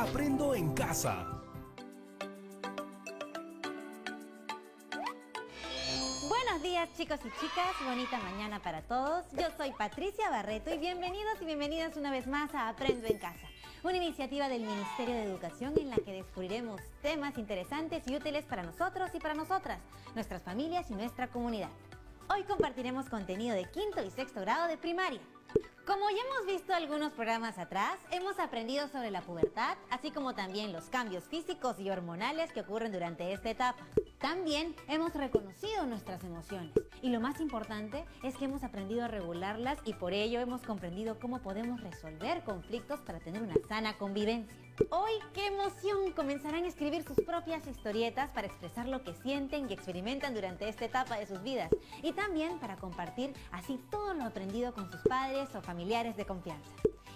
Aprendo en casa. Buenos días, chicos y chicas, bonita mañana para todos. Yo soy Patricia Barreto y bienvenidos y bienvenidas una vez más a Aprendo en Casa, una iniciativa del Ministerio de Educación en la que descubriremos temas interesantes y útiles para nosotros y para nosotras, nuestras familias y nuestra comunidad. Hoy compartiremos contenido de quinto y sexto grado de primaria. Como ya hemos visto algunos programas atrás, hemos aprendido sobre la pubertad, así como también los cambios físicos y hormonales que ocurren durante esta etapa. También hemos reconocido nuestras emociones y lo más importante es que hemos aprendido a regularlas y por ello hemos comprendido cómo podemos resolver conflictos para tener una sana convivencia. Hoy, ¡qué emoción! Comenzarán a escribir sus propias historietas para expresar lo que sienten y experimentan durante esta etapa de sus vidas y también para compartir así todo lo aprendido con sus padres o familiares de confianza.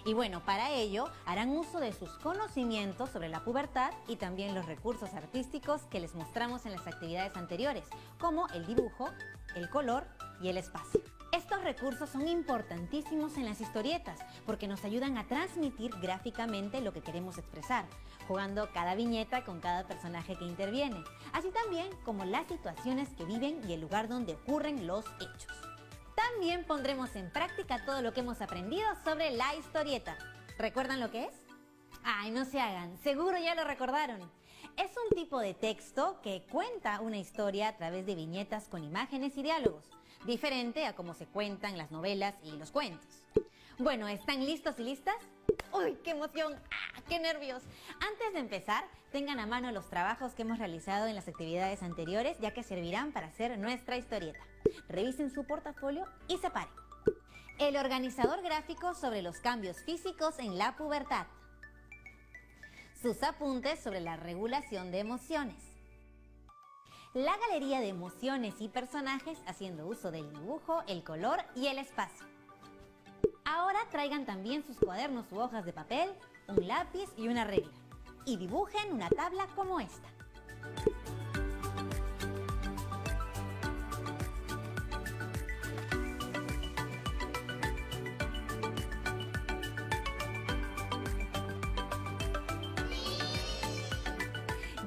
Y bueno, para ello harán uso de sus conocimientos sobre la pubertad y también los recursos artísticos que les mostramos en las actividades anteriores, como el dibujo, el color y el espacio. Estos recursos son importantísimos en las historietas porque nos ayudan a transmitir gráficamente lo que queremos expresar, jugando cada viñeta con cada personaje que interviene, así también como las situaciones que viven y el lugar donde ocurren los hechos. También pondremos en práctica todo lo que hemos aprendido sobre la historieta. ¿Recuerdan lo que es? ¡Ay, no se hagan! Seguro ya lo recordaron. Es un tipo de texto que cuenta una historia a través de viñetas con imágenes y diálogos, diferente a cómo se cuentan las novelas y los cuentos. Bueno, ¿están listos y listas? ¡Uy, qué emoción! ¡Ah, qué nervios! Antes de empezar, tengan a mano los trabajos que hemos realizado en las actividades anteriores, ya que servirán para hacer nuestra historieta. Revisen su portafolio y separen. El organizador gráfico sobre los cambios físicos en la pubertad. Sus apuntes sobre la regulación de emociones. La galería de emociones y personajes haciendo uso del dibujo, el color y el espacio. Ahora traigan también sus cuadernos u hojas de papel, un lápiz y una regla. Y dibujen una tabla como esta.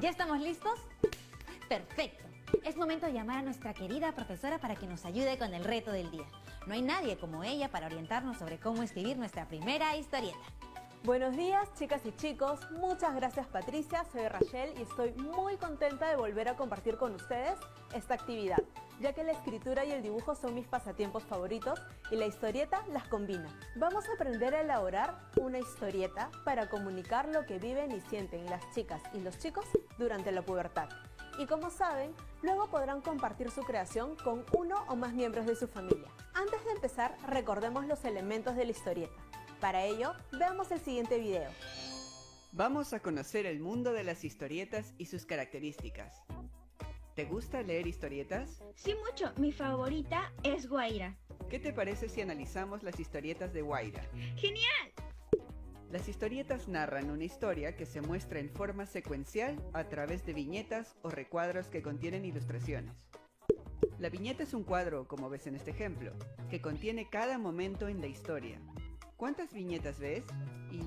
¿Ya estamos listos? ¡Perfecto! Es momento de llamar a nuestra querida profesora para que nos ayude con el reto del día. No hay nadie como ella para orientarnos sobre cómo escribir nuestra primera historieta. Buenos días, chicas y chicos. Muchas gracias, Patricia. Soy Rachel y estoy muy contenta de volver a compartir con ustedes esta actividad, ya que la escritura y el dibujo son mis pasatiempos favoritos y la historieta las combina. Vamos a aprender a elaborar una historieta para comunicar lo que viven y sienten las chicas y los chicos durante la pubertad. Y como saben, luego podrán compartir su creación con uno o más miembros de su familia. Antes de empezar, recordemos los elementos de la historieta. Para ello, veamos el siguiente video. Vamos a conocer el mundo de las historietas y sus características. ¿Te gusta leer historietas? Sí, mucho. Mi favorita es Guaira. ¿Qué te parece si analizamos las historietas de Guaira? ¡Genial! Las historietas narran una historia que se muestra en forma secuencial a través de viñetas o recuadros que contienen ilustraciones. La viñeta es un cuadro, como ves en este ejemplo, que contiene cada momento en la historia. ¿Cuántas viñetas ves? ¿Y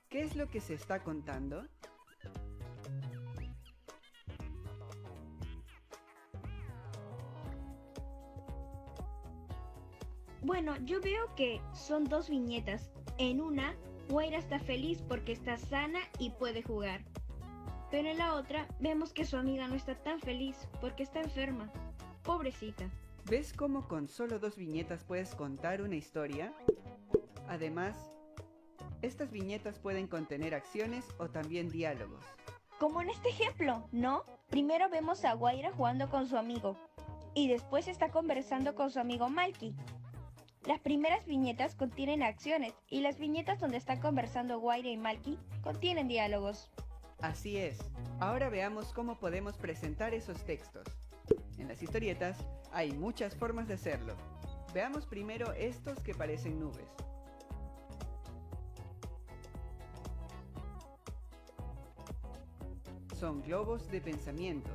qué es lo que se está contando? Bueno, yo veo que son dos viñetas. En una, Guaira está feliz porque está sana y puede jugar. Pero en la otra, vemos que su amiga no está tan feliz porque está enferma. Pobrecita. ¿Ves cómo con solo dos viñetas puedes contar una historia? Además, estas viñetas pueden contener acciones o también diálogos. Como en este ejemplo, ¿no? Primero vemos a Guaira jugando con su amigo y después está conversando con su amigo Malky. Las primeras viñetas contienen acciones y las viñetas donde están conversando Guaira y Malky contienen diálogos. Así es. Ahora veamos cómo podemos presentar esos textos. En las historietas hay muchas formas de hacerlo. Veamos primero estos que parecen nubes. Son globos de pensamiento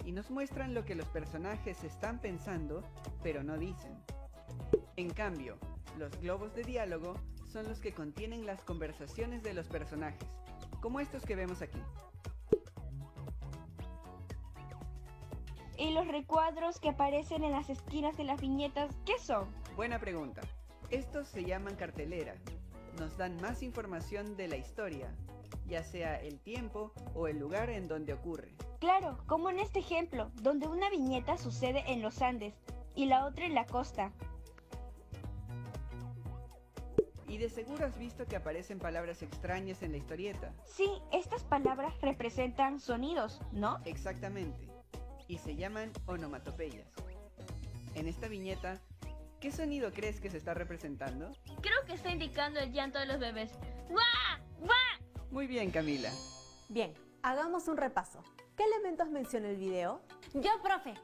y nos muestran lo que los personajes están pensando, pero no dicen. En cambio, los globos de diálogo son los que contienen las conversaciones de los personajes, como estos que vemos aquí. ¿Y los recuadros que aparecen en las esquinas de las viñetas, qué son? Buena pregunta. Estos se llaman cartelera. Nos dan más información de la historia, ya sea el tiempo o el lugar en donde ocurre. Claro, como en este ejemplo, donde una viñeta sucede en los Andes y la otra en la costa. Y de seguro has visto que aparecen palabras extrañas en la historieta. Sí, estas palabras representan sonidos, ¿no? Exactamente. Y se llaman onomatopeyas. En esta viñeta, ¿qué sonido crees que se está representando? Creo que está indicando el llanto de los bebés. ¡Guau! ¡Guau! Muy bien, Camila. Bien, hagamos un repaso. ¿Qué elementos menciona el video? Yo, profe.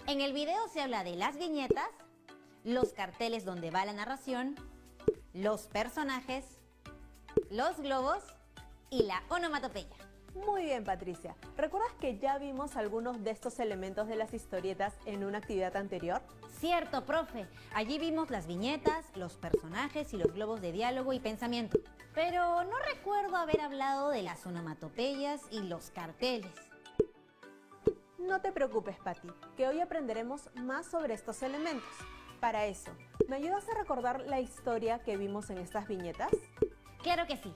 En el video se habla de las viñetas, los carteles donde va la narración, los personajes, los globos y la onomatopeya. Muy bien, Patricia. ¿Recuerdas que ya vimos algunos de estos elementos de las historietas en una actividad anterior? Cierto, profe. Allí vimos las viñetas, los personajes y los globos de diálogo y pensamiento. Pero no recuerdo haber hablado de las onomatopeyas y los carteles. No te preocupes, Pati, que hoy aprenderemos más sobre estos elementos. Para eso, ¿me ayudas a recordar la historia que vimos en estas viñetas? Claro que sí.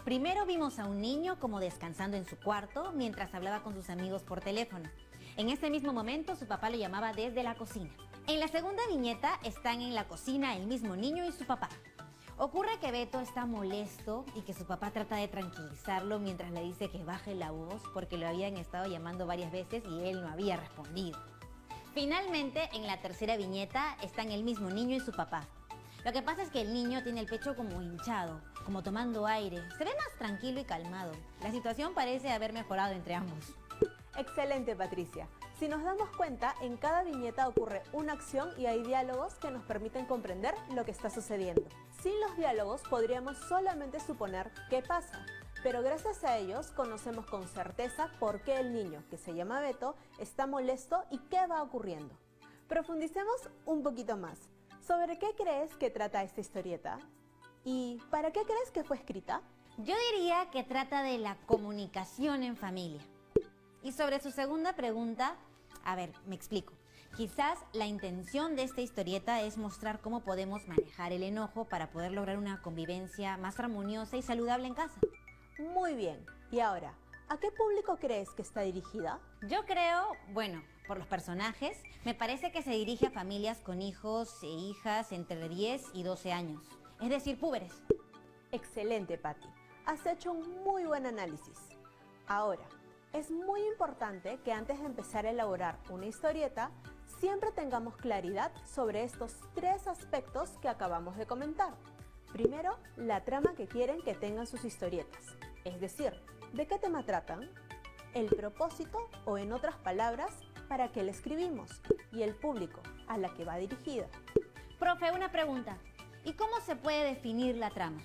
Primero vimos a un niño como descansando en su cuarto mientras hablaba con sus amigos por teléfono. En ese mismo momento su papá lo llamaba desde la cocina. En la segunda viñeta están en la cocina el mismo niño y su papá. Ocurre que Beto está molesto y que su papá trata de tranquilizarlo mientras le dice que baje la voz porque lo habían estado llamando varias veces y él no había respondido. Finalmente, en la tercera viñeta están el mismo niño y su papá. Lo que pasa es que el niño tiene el pecho como hinchado, como tomando aire. Se ve más tranquilo y calmado. La situación parece haber mejorado entre ambos. Excelente, Patricia. Si nos damos cuenta, en cada viñeta ocurre una acción y hay diálogos que nos permiten comprender lo que está sucediendo. Sin los diálogos podríamos solamente suponer qué pasa, pero gracias a ellos conocemos con certeza por qué el niño, que se llama Beto, está molesto y qué va ocurriendo. Profundicemos un poquito más. ¿Sobre qué crees que trata esta historieta? ¿Y para qué crees que fue escrita? Yo diría que trata de la comunicación en familia. Y sobre su segunda pregunta, a ver, me explico. Quizás la intención de esta historieta es mostrar cómo podemos manejar el enojo para poder lograr una convivencia más armoniosa y saludable en casa. Muy bien. Y ahora, ¿a qué público crees que está dirigida? Yo creo, bueno, por los personajes, me parece que se dirige a familias con hijos e hijas entre 10 y 12 años. Es decir, púberes. Excelente, Patti. Has hecho un muy buen análisis. Ahora, es muy importante que antes de empezar a elaborar una historieta, siempre tengamos claridad sobre estos tres aspectos que acabamos de comentar. Primero, la trama que quieren que tengan sus historietas, es decir, ¿de qué tema tratan? El propósito o, en otras palabras, para qué la escribimos y el público a la que va dirigida. Profe, una pregunta. ¿Y cómo se puede definir la trama?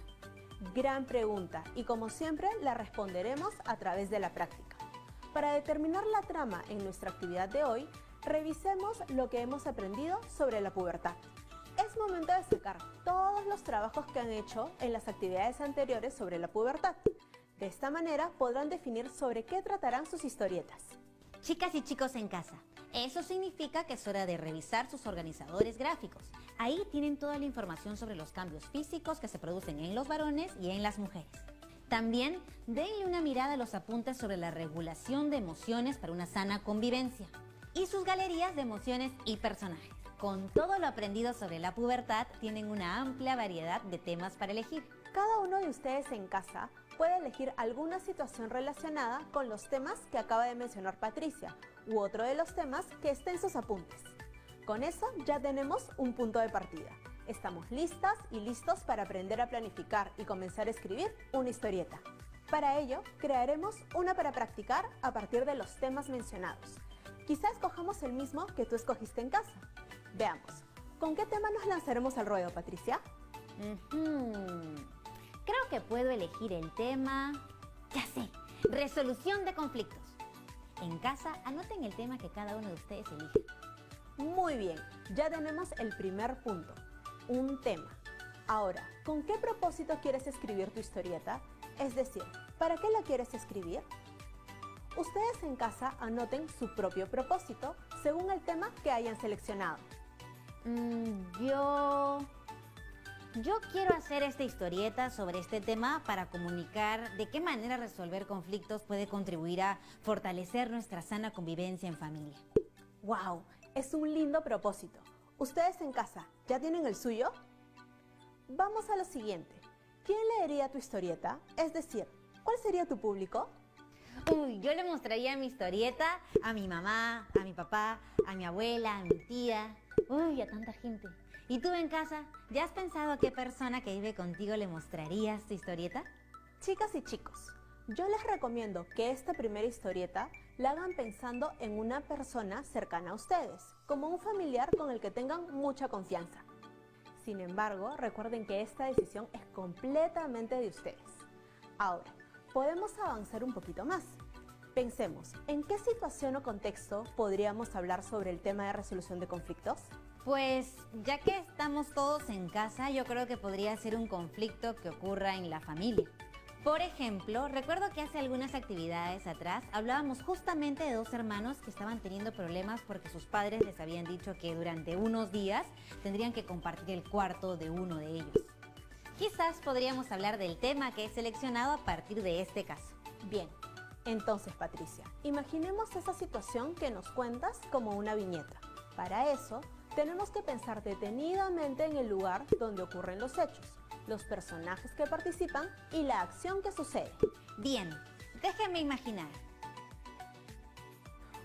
Gran pregunta, y como siempre la responderemos a través de la práctica. Para determinar la trama en nuestra actividad de hoy, revisemos lo que hemos aprendido sobre la pubertad. Es momento de sacar todos los trabajos que han hecho en las actividades anteriores sobre la pubertad. De esta manera podrán definir sobre qué tratarán sus historietas. Chicas y chicos en casa, eso significa que es hora de revisar sus organizadores gráficos. Ahí tienen toda la información sobre los cambios físicos que se producen en los varones y en las mujeres. También denle una mirada a los apuntes sobre la regulación de emociones para una sana convivencia y sus galerías de emociones y personajes. Con todo lo aprendido sobre la pubertad, tienen una amplia variedad de temas para elegir. Cada uno de ustedes en casa puede elegir alguna situación relacionada con los temas que acaba de mencionar Patricia u otro de los temas que esté en sus apuntes. Con eso ya tenemos un punto de partida. Estamos listas y listos para aprender a planificar y comenzar a escribir una historieta. Para ello, crearemos una para practicar a partir de los temas mencionados. Quizás escojamos el mismo que tú escogiste en casa. Veamos, ¿con qué tema nos lanzaremos al ruedo, Patricia? Creo que puedo elegir el tema... Ya sé, resolución de conflictos. En casa, anoten el tema que cada uno de ustedes elige. Muy bien, ya tenemos el primer punto, un tema. Ahora, ¿con qué propósito quieres escribir tu historieta? Es decir, ¿Para qué la quieres escribir? Ustedes en casa anoten su propio propósito según el tema que hayan seleccionado. Yo quiero hacer esta historieta sobre este tema para comunicar de qué manera resolver conflictos puede contribuir a fortalecer nuestra sana convivencia en familia. ¡Wow! Es un lindo propósito. ¿Ustedes en casa ya tienen el suyo? Vamos a lo siguiente. ¿Quién leería tu historieta? Es decir, ¿cuál sería tu público? Uy, yo le mostraría mi historieta a mi mamá, a mi papá, a mi abuela, a mi tía. Uy, a tanta gente. ¿Y tú en casa, ya has pensado a qué persona que vive contigo le mostrarías tu historieta? Chicas y chicos, yo les recomiendo que esta primera historieta la hagan pensando en una persona cercana a ustedes, como un familiar con el que tengan mucha confianza. Sin embargo, recuerden que esta decisión es completamente de ustedes. Ahora, podemos avanzar un poquito más. Pensemos, ¿en qué situación o contexto podríamos hablar sobre el tema de resolución de conflictos? Pues ya que estamos todos en casa, yo creo que podría ser un conflicto que ocurra en la familia. Por ejemplo, recuerdo que hace algunas actividades atrás hablábamos justamente de dos hermanos que estaban teniendo problemas porque sus padres les habían dicho que durante unos días tendrían que compartir el cuarto de uno de ellos. Quizás podríamos hablar del tema que he seleccionado a partir de este caso. Bien, entonces Patricia, imaginemos esa situación que nos cuentas como una viñeta. Para eso, tenemos que pensar detenidamente en el lugar donde ocurren los hechos, los personajes que participan y la acción que sucede. Bien, déjenme imaginar.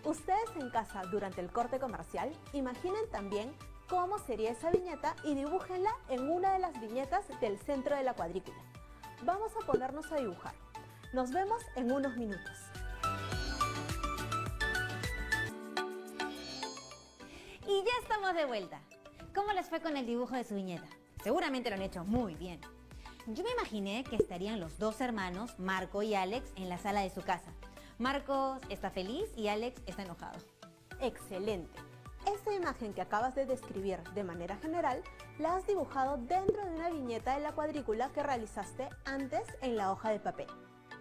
Ustedes en casa durante el corte comercial, imaginen también cómo sería esa viñeta y dibújenla en una de las viñetas del centro de la cuadrícula. Vamos a ponernos a dibujar. Nos vemos en unos minutos. Y ya estamos de vuelta. ¿Cómo les fue con el dibujo de su viñeta? Seguramente lo han hecho muy bien. Yo me imaginé que estarían los dos hermanos, Marco y Alex, en la sala de su casa. Marcos está feliz y Alex está enojado. ¡Excelente! Esa imagen que acabas de describir de manera general, la has dibujado dentro de una viñeta de la cuadrícula que realizaste antes en la hoja de papel.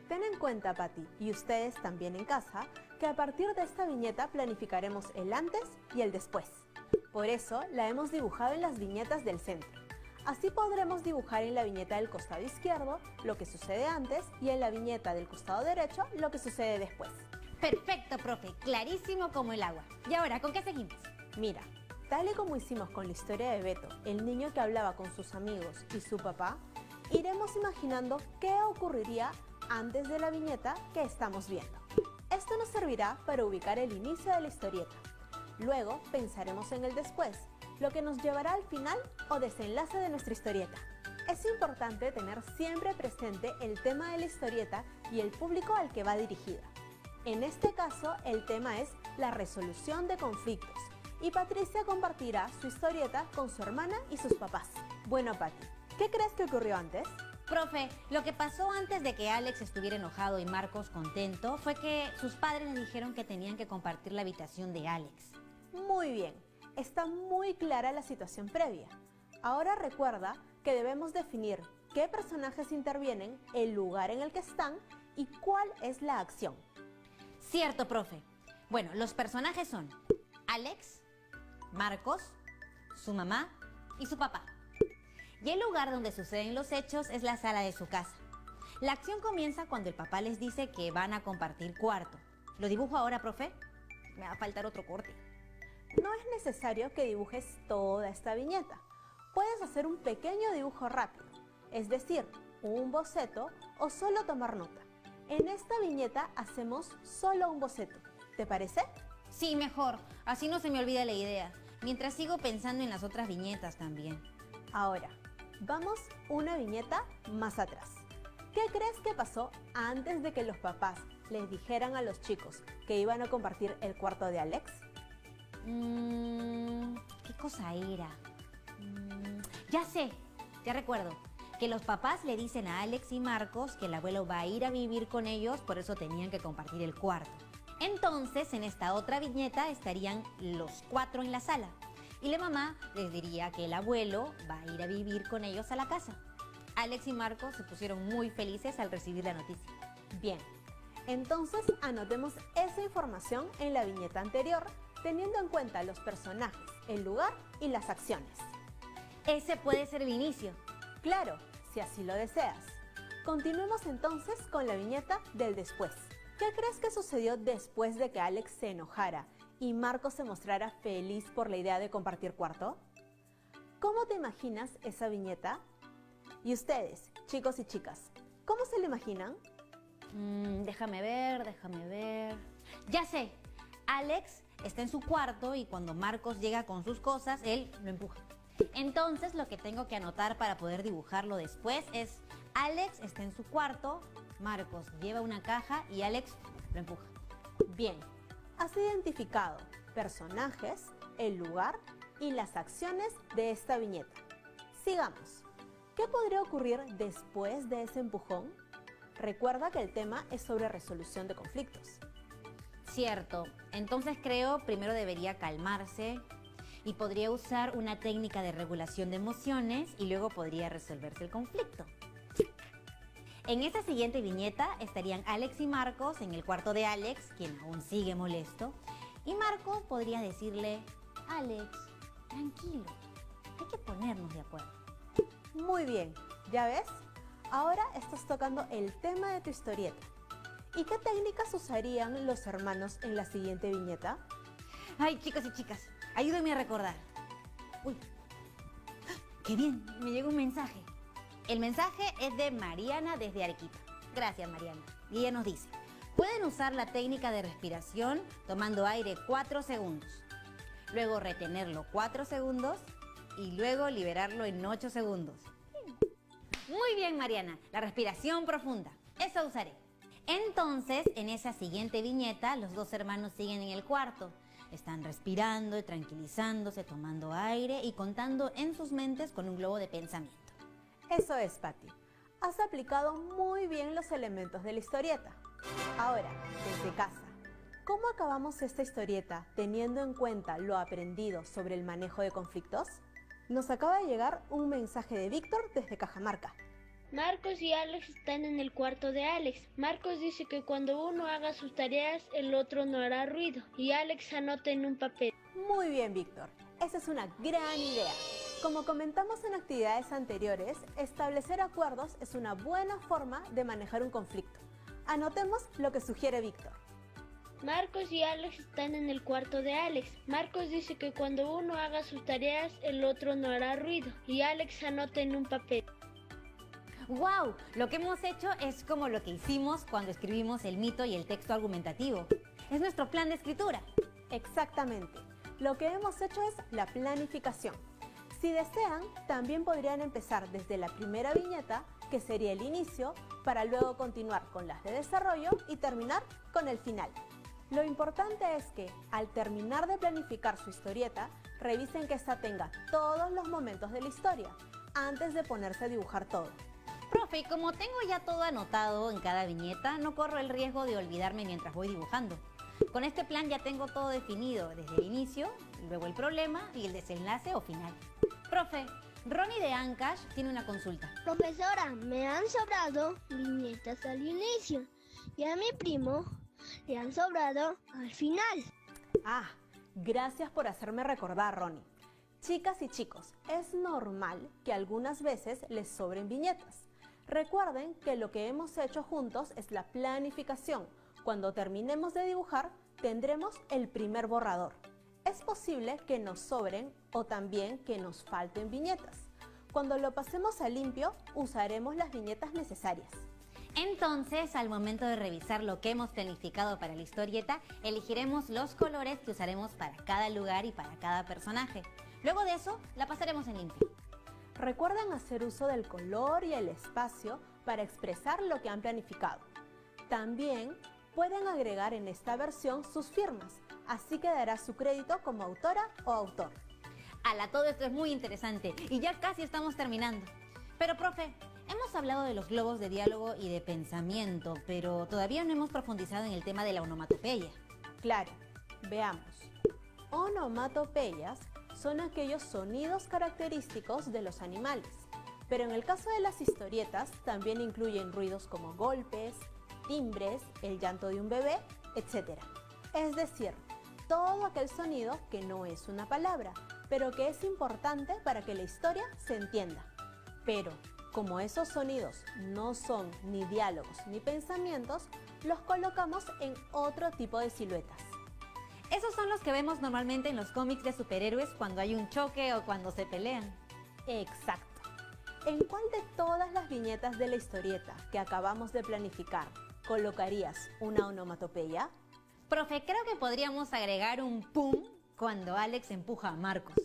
Ten en cuenta, Patti, y ustedes también en casa, que a partir de esta viñeta planificaremos el antes y el después. Por eso la hemos dibujado en las viñetas del centro. Así podremos dibujar en la viñeta del costado izquierdo lo que sucede antes y en la viñeta del costado derecho lo que sucede después. Perfecto, profe. Clarísimo como el agua. ¿Y ahora con qué seguimos? Mira, tal y como hicimos con la historia de Beto, el niño que hablaba con sus amigos y su papá, iremos imaginando qué ocurriría antes de la viñeta que estamos viendo. Esto nos servirá para ubicar el inicio de la historieta. Luego pensaremos en el después, lo que nos llevará al final o desenlace de nuestra historieta. Es importante tener siempre presente el tema de la historieta y el público al que va dirigida. En este caso, el tema es la resolución de conflictos y Patricia compartirá su historieta con su hermana y sus papás. Bueno, Patti, ¿qué crees que ocurrió antes? Profe, lo que pasó antes de que Alex estuviera enojado y Marcos contento fue que sus padres le dijeron que tenían que compartir la habitación de Alex. Muy bien, está muy clara la situación previa. Ahora recuerda que debemos definir qué personajes intervienen, el lugar en el que están y cuál es la acción. Cierto, profe. Bueno, los personajes son Alex, Marcos, su mamá y su papá. Y el lugar donde suceden los hechos es la sala de su casa. La acción comienza cuando el papá les dice que van a compartir cuarto. ¿Lo dibujo ahora, profe? Me va a faltar otro corte. No es necesario que dibujes toda esta viñeta. Puedes hacer un pequeño dibujo rápido, es decir, un boceto o solo tomar nota. En esta viñeta hacemos solo un boceto. ¿Te parece? Sí, mejor. Así no se me olvida la idea. Mientras sigo pensando en las otras viñetas también. Ahora, vamos una viñeta más atrás. ¿Qué crees que pasó antes de que los papás les dijeran a los chicos que iban a compartir el cuarto de Alex? ¿Qué cosa era? Ya sé, ya recuerdo. Que los papás le dicen a Alex y Marcos que el abuelo va a ir a vivir con ellos, por eso tenían que compartir el cuarto. Entonces, en esta otra viñeta estarían los cuatro en la sala. Y la mamá les diría que el abuelo va a ir a vivir con ellos a la casa. Alex y Marcos se pusieron muy felices al recibir la noticia. Bien, entonces anotemos esa información en la viñeta anterior, teniendo en cuenta los personajes, el lugar y las acciones. Ese puede ser el inicio. Claro, si así lo deseas. Continuemos entonces con la viñeta del después. ¿Qué crees que sucedió después de que Alex se enojara y Marcos se mostrara feliz por la idea de compartir cuarto? ¿Cómo te imaginas esa viñeta? Y ustedes, chicos y chicas, ¿cómo se lo imaginan? Déjame ver. Ya sé, Alex está en su cuarto y cuando Marcos llega con sus cosas, él lo empuja. Entonces lo que tengo que anotar para poder dibujarlo después es Alex está en su cuarto, Marcos lleva una caja y Alex lo empuja. Bien, has identificado personajes, el lugar y las acciones de esta viñeta. Sigamos. ¿Qué podría ocurrir después de ese empujón? Recuerda que el tema es sobre resolución de conflictos. Cierto, entonces creo primero debería calmarse y podría usar una técnica de regulación de emociones y luego podría resolverse el conflicto. En esta siguiente viñeta estarían Alex y Marcos en el cuarto de Alex, quien aún sigue molesto, y Marcos podría decirle, Alex, tranquilo, hay que ponernos de acuerdo. Muy bien, ¿ya ves? Ahora estás tocando el tema de tu historieta. ¿Y qué técnicas usarían los hermanos en la siguiente viñeta? Ay, chicos y chicas, ayúdenme a recordar. Uy, qué bien, me llegó un mensaje. El mensaje es de Mariana desde Arequipa. Gracias, Mariana. Y ella nos dice, pueden usar la técnica de respiración tomando aire 4 segundos, luego retenerlo 4 segundos y luego liberarlo en 8 segundos. Muy bien, Mariana, la respiración profunda. Eso usaré. Entonces, en esa siguiente viñeta, los dos hermanos siguen en el cuarto. Están respirando, tranquilizándose, tomando aire y contando en sus mentes con un globo de pensamiento. Eso es, Patti. Has aplicado muy bien los elementos de la historieta. Ahora, desde casa, ¿cómo acabamos esta historieta teniendo en cuenta lo aprendido sobre el manejo de conflictos? Nos acaba de llegar un mensaje de Víctor desde Cajamarca. Marcos y Alex están en el cuarto de Alex. Marcos dice que cuando uno haga sus tareas, el otro no hará ruido. Y Alex anota en un papel. Muy bien, Víctor. Esa es una gran idea. Como comentamos en actividades anteriores, establecer acuerdos es una buena forma de manejar un conflicto. Anotemos lo que sugiere Víctor. Marcos y Alex están en el cuarto de Alex. Marcos dice que cuando uno haga sus tareas, el otro no hará ruido. Y Alex anota en un papel. ¡Wow! Lo que hemos hecho es como lo que hicimos cuando escribimos el mito y el texto argumentativo. Es nuestro plan de escritura. Exactamente. Lo que hemos hecho es la planificación. Si desean, también podrían empezar desde la primera viñeta, que sería el inicio, para luego continuar con las de desarrollo y terminar con el final. Lo importante es que, al terminar de planificar su historieta, revisen que ésta tenga todos los momentos de la historia, antes de ponerse a dibujar todo. Profe, como tengo ya todo anotado en cada viñeta, no corro el riesgo de olvidarme mientras voy dibujando. Con este plan ya tengo todo definido, desde el inicio, luego el problema y el desenlace o final. Profe, Ronnie de Ancash tiene una consulta. Profesora, me han sobrado viñetas al inicio y a mi primo le han sobrado al final. Ah, gracias por hacerme recordar, Ronnie. Chicas y chicos, es normal que algunas veces les sobren viñetas. Recuerden que lo que hemos hecho juntos es la planificación. Cuando terminemos de dibujar, tendremos el primer borrador. Es posible que nos sobren o también que nos falten viñetas. Cuando lo pasemos a limpio, usaremos las viñetas necesarias. Entonces, al momento de revisar lo que hemos planificado para la historieta, elegiremos los colores que usaremos para cada lugar y para cada personaje. Luego de eso, la pasaremos en limpio. Recuerden hacer uso del color y el espacio para expresar lo que han planificado. También pueden agregar en esta versión sus firmas, así quedará su crédito como autora o autor. Todo esto es muy interesante y ya casi estamos terminando. Pero, profe, hemos hablado de los globos de diálogo y de pensamiento, pero todavía no hemos profundizado en el tema de la onomatopeya. Claro, veamos. Onomatopeyas son aquellos sonidos característicos de los animales, pero en el caso de las historietas también incluyen ruidos como golpes, timbres, el llanto de un bebé, etc. Es decir, todo aquel sonido que no es una palabra, pero que es importante para que la historia se entienda. Pero, como esos sonidos no son ni diálogos ni pensamientos, los colocamos en otro tipo de siluetas. Esos son los que vemos normalmente en los cómics de superhéroes cuando hay un choque o cuando se pelean. Exacto. ¿En cuál de todas las viñetas de la historieta que acabamos de planificar colocarías una onomatopeya? Profe, creo que podríamos agregar un pum cuando Alex empuja a Marcos.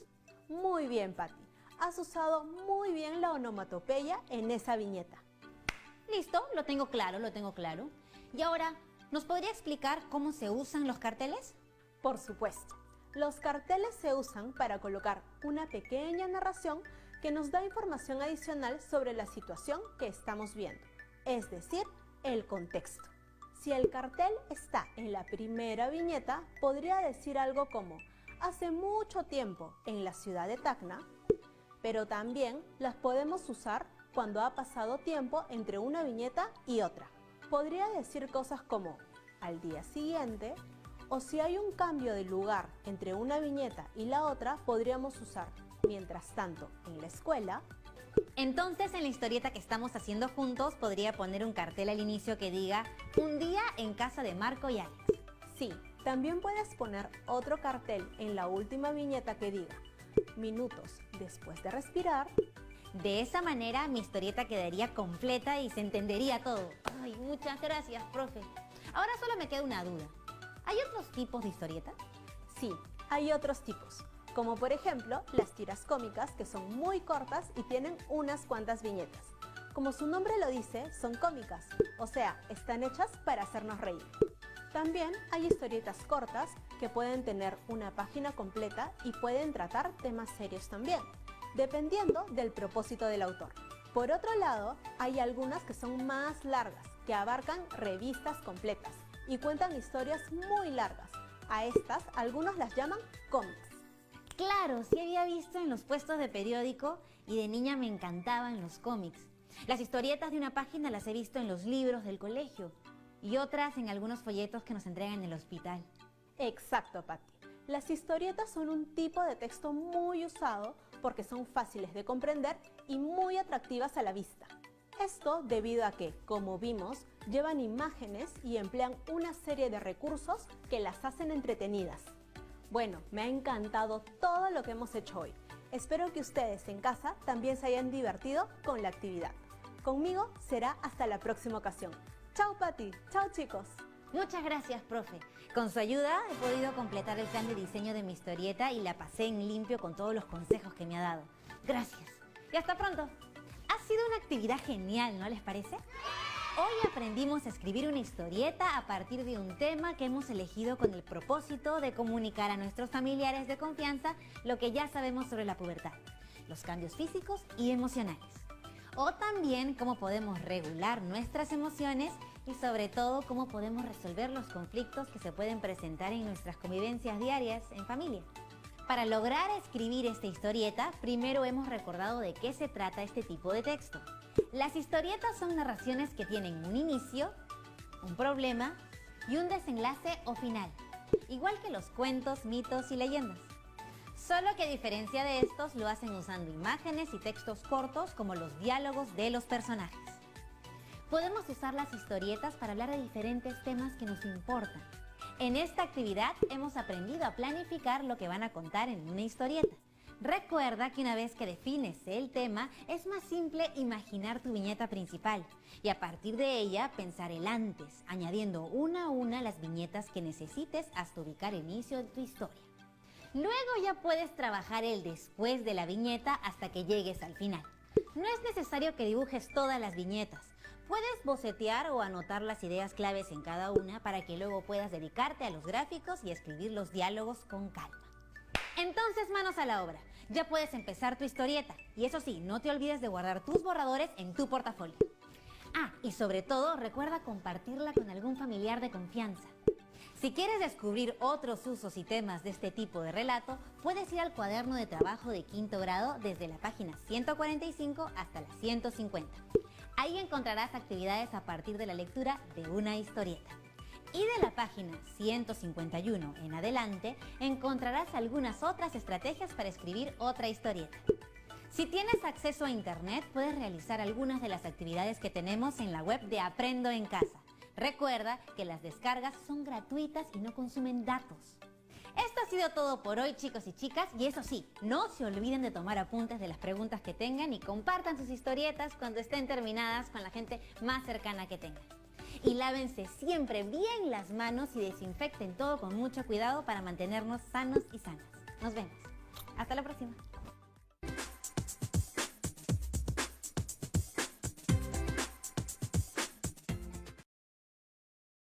Muy bien, Patti. Has usado muy bien la onomatopeya en esa viñeta. Listo, lo tengo claro. Y ahora, ¿nos podría explicar cómo se usan los carteles? Por supuesto. Los carteles se usan para colocar una pequeña narración que nos da información adicional sobre la situación que estamos viendo, es decir, el contexto. Si el cartel está en la primera viñeta, podría decir algo como hace mucho tiempo en la ciudad de Tacna, pero también las podemos usar cuando ha pasado tiempo entre una viñeta y otra. Podría decir cosas como al día siguiente, o si hay un cambio de lugar entre una viñeta y la otra, podríamos usar mientras tanto en la escuela. Entonces, en la historieta que estamos haciendo juntos, podría poner un cartel al inicio que diga un día en casa de Marco y Alex. Sí, también puedes poner otro cartel en la última viñeta que diga minutos después de respirar. De esa manera, mi historieta quedaría completa y se entendería todo. Ay, muchas gracias, profe. Ahora solo me queda una duda. ¿Hay otros tipos de historietas? Sí, hay otros tipos, como por ejemplo las tiras cómicas, que son muy cortas y tienen unas cuantas viñetas. Como su nombre lo dice, son cómicas, o sea, están hechas para hacernos reír. También hay historietas cortas que pueden tener una página completa y pueden tratar temas serios también, dependiendo del propósito del autor. Por otro lado, hay algunas que son más largas, que abarcan revistas completas y cuentan historias muy largas. A estas, algunos las llaman cómics. Claro, sí había visto en los puestos de periódico y de niña me encantaban los cómics. Las historietas de una página las he visto en los libros del colegio y otras en algunos folletos que nos entregan en el hospital. Exacto, Patti. Las historietas son un tipo de texto muy usado porque son fáciles de comprender y muy atractivas a la vista. Esto debido a que, como vimos, llevan imágenes y emplean una serie de recursos que las hacen entretenidas. Bueno, me ha encantado todo lo que hemos hecho hoy. Espero que ustedes en casa también se hayan divertido con la actividad. Conmigo será hasta la próxima ocasión. Chao, Patti. Chao, chicos. Muchas gracias, profe. Con su ayuda he podido completar el plan de diseño de mi historieta y la pasé en limpio con todos los consejos que me ha dado. Gracias. Y hasta pronto. Ha sido una actividad genial, ¿no les parece? Hoy aprendimos a escribir una historieta a partir de un tema que hemos elegido con el propósito de comunicar a nuestros familiares de confianza lo que ya sabemos sobre la pubertad, los cambios físicos y emocionales. O también cómo podemos regular nuestras emociones y sobre todo cómo podemos resolver los conflictos que se pueden presentar en nuestras convivencias diarias en familia. Para lograr escribir esta historieta, primero hemos recordado de qué se trata este tipo de texto. Las historietas son narraciones que tienen un inicio, un problema y un desenlace o final, igual que los cuentos, mitos y leyendas. Solo que a diferencia de estos, lo hacen usando imágenes y textos cortos como los diálogos de los personajes. Podemos usar las historietas para hablar de diferentes temas que nos importan. En esta actividad hemos aprendido a planificar lo que van a contar en una historieta. Recuerda que una vez que defines el tema, es más simple imaginar tu viñeta principal y a partir de ella pensar el antes, añadiendo una a una las viñetas que necesites hasta ubicar el inicio de tu historia. Luego ya puedes trabajar el después de la viñeta hasta que llegues al final. No es necesario que dibujes todas las viñetas. Puedes bocetear o anotar las ideas claves en cada una para que luego puedas dedicarte a los gráficos y escribir los diálogos con calma. Entonces, manos a la obra. Ya puedes empezar tu historieta. Y eso sí, no te olvides de guardar tus borradores en tu portafolio. Ah, y sobre todo, recuerda compartirla con algún familiar de confianza. Si quieres descubrir otros usos y temas de este tipo de relato, puedes ir al cuaderno de trabajo de quinto grado desde la página 145 hasta la 150. Ahí encontrarás actividades a partir de la lectura de una historieta. Y de la página 151 en adelante encontrarás algunas otras estrategias para escribir otra historieta. Si tienes acceso a internet, puedes realizar algunas de las actividades que tenemos en la web de Aprendo en Casa. Recuerda que las descargas son gratuitas y no consumen datos. Esto ha sido todo por hoy, chicos y chicas, y eso sí, no se olviden de tomar apuntes de las preguntas que tengan y compartan sus historietas cuando estén terminadas con la gente más cercana que tengan. Y lávense siempre bien las manos y desinfecten todo con mucho cuidado para mantenernos sanos y sanas. Nos vemos. Hasta la próxima.